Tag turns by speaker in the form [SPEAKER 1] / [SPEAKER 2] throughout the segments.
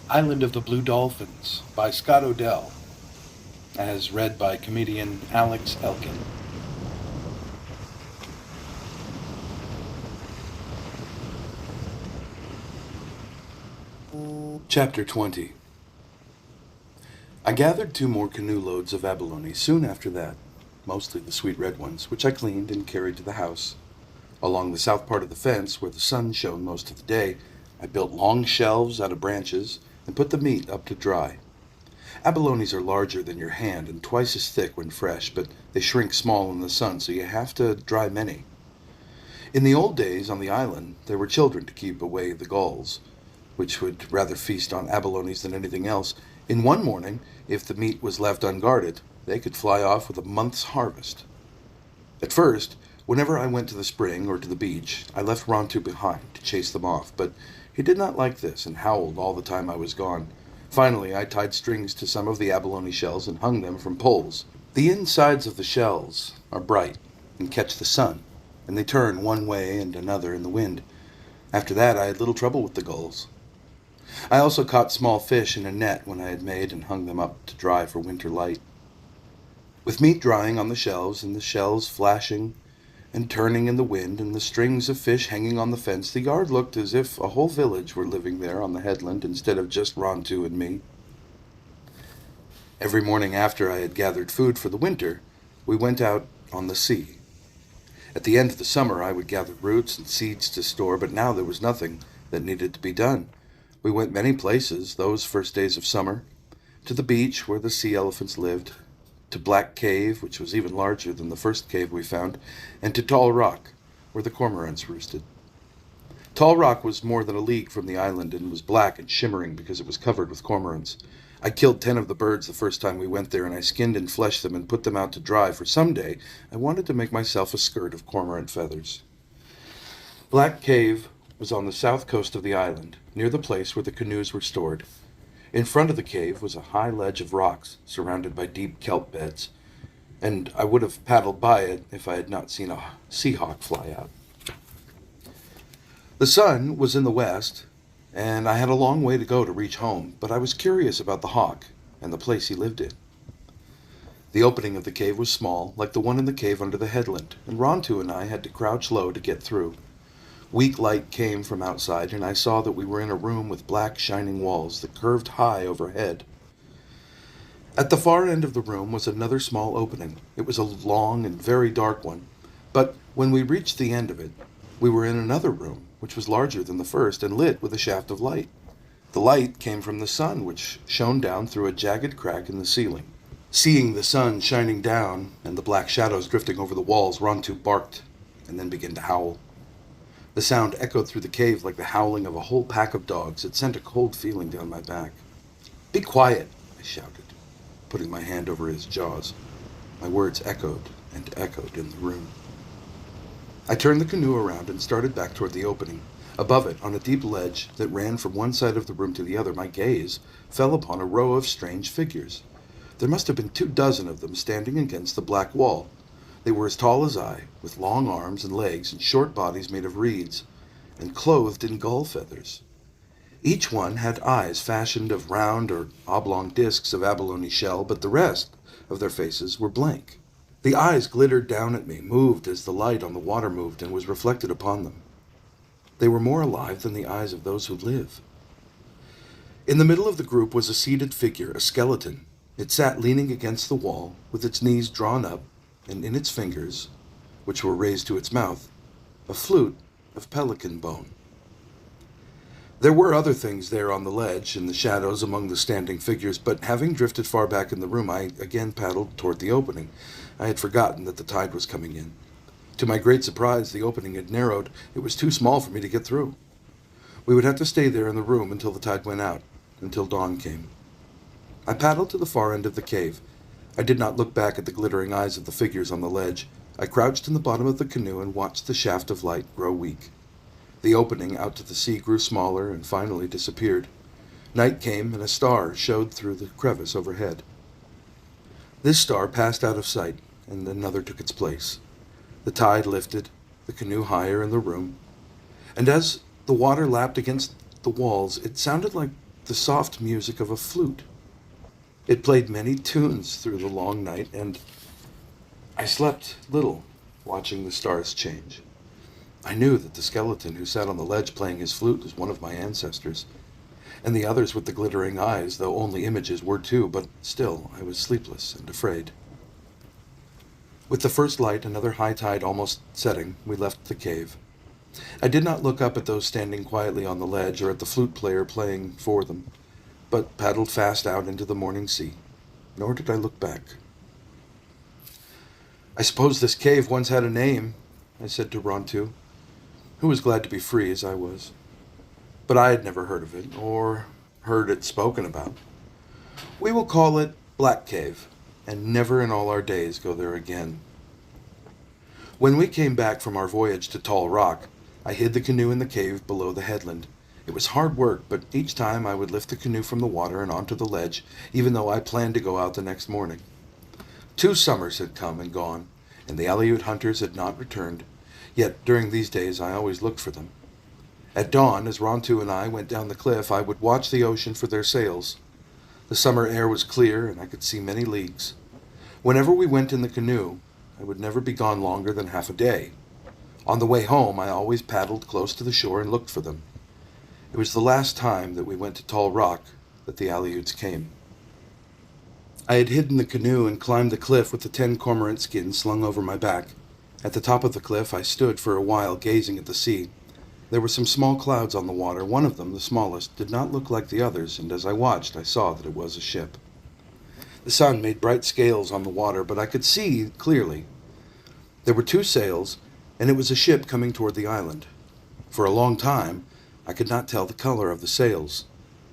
[SPEAKER 1] Island of the Blue Dolphins by Scott Odell, as read by comedian Alex Elkin. Chapter 20. I gathered 2 more canoe loads of abalone soon after that, mostly the sweet red ones, which I cleaned and carried to the house. Along the south part of the fence, where the sun shone most of the day, I built long shelves out of branches and put the meat up to dry. Abalones are larger than your hand and twice as thick when fresh, but they shrink small in the sun, so you have to dry many. In the old days on the island, there were children to keep away the gulls, which would rather feast on abalones than anything else. In one morning, if the meat was left unguarded, they could fly off with a month's harvest. At first, whenever I went to the spring or to the beach, I left Rontu behind to chase them off, but he did not like this and howled all the time I was gone. Finally, I tied strings to some of the abalone shells and hung them from poles. The insides of the shells are bright and catch the sun, and they turn one way and another in the wind. After that, I had little trouble with the gulls. I also caught small fish in a net when I had made and hung them up to dry for winter light. With meat drying on the shelves and the shells flashing and turning in the wind and the strings of fish hanging on the fence, the yard looked as if a whole village were living there on the headland instead of just Rontu and me. Every morning after I had gathered food for the winter, we went out on the sea. At the end of the summer I would gather roots and seeds to store, but now there was nothing that needed to be done. We went many places those first days of summer: to the beach where the sea elephants lived, to Black Cave, which was even larger than the first cave we found, and to Tall Rock, where the cormorants roosted. Tall Rock was more than a league from the island and was black and shimmering because it was covered with cormorants. I killed 10 of the birds the first time we went there, and I skinned and fleshed them and put them out to dry, for someday I wanted to make myself a skirt of cormorant feathers. Black Cave was on the south coast of the island, near the place where the canoes were stored. In front of the cave was a high ledge of rocks surrounded by deep kelp beds, and I would have paddled by it if I had not seen a sea hawk fly out. The sun was in the west, and I had a long way to go to reach home, but I was curious about the hawk and the place he lived in. The opening of the cave was small, like the one in the cave under the headland, and Rontu and I had to crouch low to get through. Weak light came from outside, and I saw that we were in a room with black, shining walls that curved high overhead. At the far end of the room was another small opening. It was a long and very dark one, but when we reached the end of it, we were in another room, which was larger than the first and lit with a shaft of light. The light came from the sun, which shone down through a jagged crack in the ceiling. Seeing the sun shining down and the black shadows drifting over the walls, Rontu barked and then began to howl. The sound echoed through the cave like the howling of a whole pack of dogs. It sent a cold feeling down my back. "Be quiet," I shouted, putting my hand over his jaws. My words echoed and echoed in the room. I turned the canoe around and started back toward the opening. Above it, on a deep ledge that ran from one side of the room to the other, my gaze fell upon a row of strange figures. There must have been 24 of them standing against the black wall. They were as tall as I, with long arms and legs and short bodies made of reeds, and clothed in gull feathers. Each one had eyes fashioned of round or oblong discs of abalone shell, but the rest of their faces were blank. The eyes glittered down at me, moved as the light on the water moved and was reflected upon them. They were more alive than the eyes of those who live. In the middle of the group was a seated figure, a skeleton. It sat leaning against the wall, with its knees drawn up, and in its fingers, which were raised to its mouth, a flute of pelican bone. There were other things there on the ledge, in the shadows among the standing figures, but having drifted far back in the room, I again paddled toward the opening. I had forgotten that the tide was coming in. To my great surprise, the opening had narrowed. It was too small for me to get through. We would have to stay there in the room until the tide went out, until dawn came. I paddled to the far end of the cave. I did not look back at the glittering eyes of the figures on the ledge. I crouched in the bottom of the canoe and watched the shaft of light grow weak. The opening out to the sea grew smaller and finally disappeared. Night came, and a star showed through the crevice overhead. This star passed out of sight, and another took its place. The tide lifted, the canoe higher in the room, and as the water lapped against the walls, it sounded like the soft music of a flute. It played many tunes through the long night, and I slept little, watching the stars change. I knew that the skeleton who sat on the ledge playing his flute was one of my ancestors, and the others with the glittering eyes, though only images, were too, but still I was sleepless and afraid. With the first light, another high tide almost setting, we left the cave. I did not look up at those standing quietly on the ledge or at the flute player playing for them, but paddled fast out into the morning sea. Nor did I look back. "I suppose this cave once had a name," I said to Rontu, who was glad to be free as I was. But I had never heard of it, or heard it spoken about. "We will call it Black Cave, and never in all our days go there again." When we came back from our voyage to Tall Rock, I hid the canoe in the cave below the headland. It was hard work, but each time I would lift the canoe from the water and onto the ledge, even though I planned to go out the next morning. 2 summers had come and gone, and the Aleut hunters had not returned, yet during these days I always looked for them. At dawn, as Rontu and I went down the cliff, I would watch the ocean for their sails. The summer air was clear, and I could see many leagues. Whenever we went in the canoe, I would never be gone longer than half a day. On the way home, I always paddled close to the shore and looked for them. It was the last time that we went to Tall Rock that the Aleuts came. I had hidden the canoe and climbed the cliff with the 10 cormorant skins slung over my back. At the top of the cliff, I stood for a while gazing at the sea. There were some small clouds on the water. One of them, the smallest, did not look like the others, and as I watched, I saw that it was a ship. The sun made bright scales on the water, but I could see clearly. There were 2 sails, and it was a ship coming toward the island. For a long time, I could not tell the color of the sails.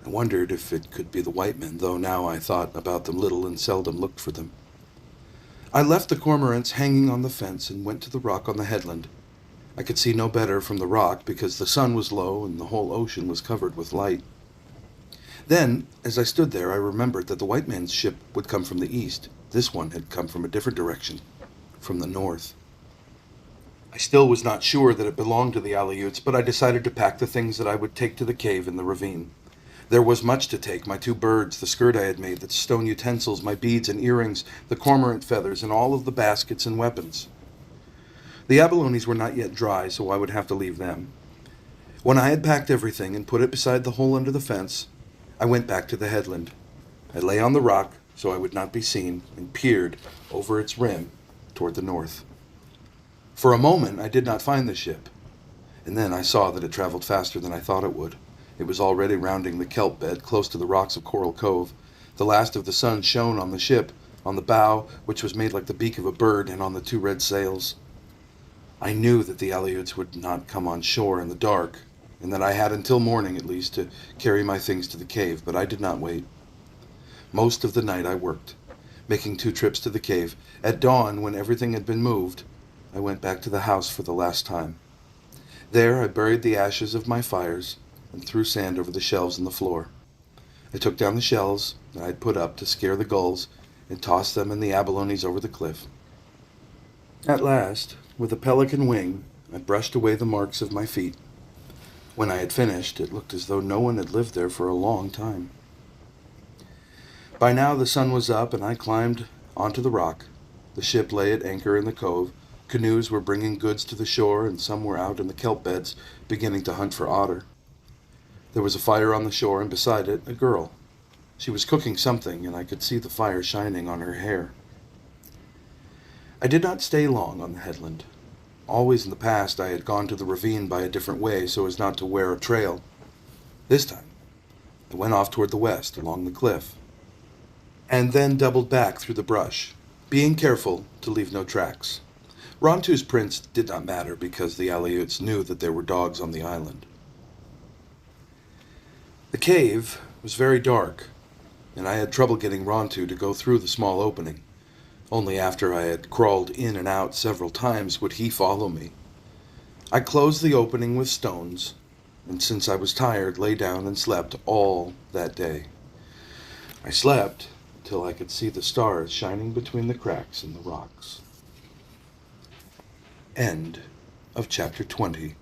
[SPEAKER 1] I wondered if it could be the white men, though now I thought about them little and seldom looked for them. I left the cormorants hanging on the fence and went to the rock on the headland. I could see no better from the rock because the sun was low and the whole ocean was covered with light. Then, as I stood there, I remembered that the white man's ship would come from the east. This one had come from a different direction, from the north. I still was not sure that it belonged to the Aleuts, but I decided to pack the things that I would take to the cave in the ravine. There was much to take: my 2 birds, the skirt I had made, the stone utensils, my beads and earrings, the cormorant feathers, and all of the baskets and weapons. The abalones were not yet dry, so I would have to leave them. When I had packed everything and put it beside the hole under the fence, I went back to the headland. I lay on the rock so I would not be seen and peered over its rim toward the north. For a moment, I did not find the ship, and then I saw that it traveled faster than I thought it would. It was already rounding the kelp bed close to the rocks of Coral Cove. The last of the sun shone on the ship, on the bow, which was made like the beak of a bird, and on the 2 red sails. I knew that the Aleuts would not come on shore in the dark, and that I had until morning at least to carry my things to the cave, but I did not wait. Most of the night I worked, making 2 trips to the cave. At dawn, when everything had been moved, I went back to the house for the last time. There I buried the ashes of my fires and threw sand over the shelves in the floor. I took down the shells that I had put up to scare the gulls and tossed them and the abalones over the cliff. At last, with a pelican wing, I brushed away the marks of my feet. When I had finished, it looked as though no one had lived there for a long time. By now the sun was up, and I climbed onto the rock. The ship lay at anchor in the cove. Canoes were bringing goods to the shore, and some were out in the kelp beds, beginning to hunt for otter. There was a fire on the shore, and beside it, a girl. She was cooking something, and I could see the fire shining on her hair. I did not stay long on the headland. Always in the past I had gone to the ravine by a different way so as not to wear a trail. This time, I went off toward the west, along the cliff, and then doubled back through the brush, being careful to leave no tracks. Rontu's prints did not matter because the Aleuts knew that there were dogs on the island. The cave was very dark, and I had trouble getting Rontu to go through the small opening. Only after I had crawled in and out several times would he follow me. I closed the opening with stones, and since I was tired, lay down and slept all that day. I slept till I could see the stars shining between the cracks in the rocks. End of chapter 20.